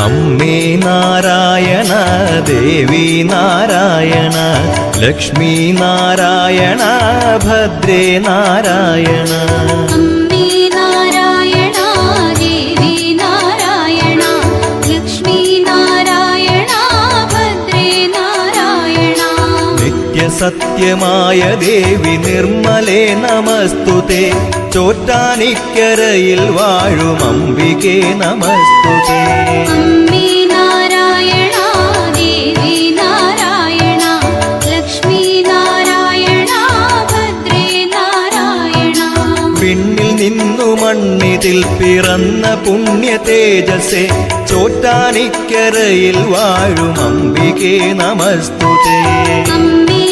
അമ്മേ നാരായണ ദേവി നാരായണ ലക്ഷ്മി നാരായണ ഭദ്രേ നാരായണ അമ്മേ നാരായണ ദേവി നാരായണ ലക്ഷ്മി നാരായണ ഭദ്രേ നാരായണ നിത്യസത്യമായ ദേവി നിർമ്മലേ നമസ്തുതേ ചോറ്റാനിക്കരയിൽ വാഴും അംബികേ നമസ്തുതേ അമ്മേ നാരായണ ദേവി നാരായണ ലക്ഷ്മി നാരായണ ഭദ്രേ നാരായണ പിന്നിൽ നിന്നു മണ്ണിതിൽ പിറന്ന പുണ്യ തേജസ്സേ ചോറ്റാനിക്കരയിൽ വാഴും അംബികേ നമസ്തുതേ അമ്മേ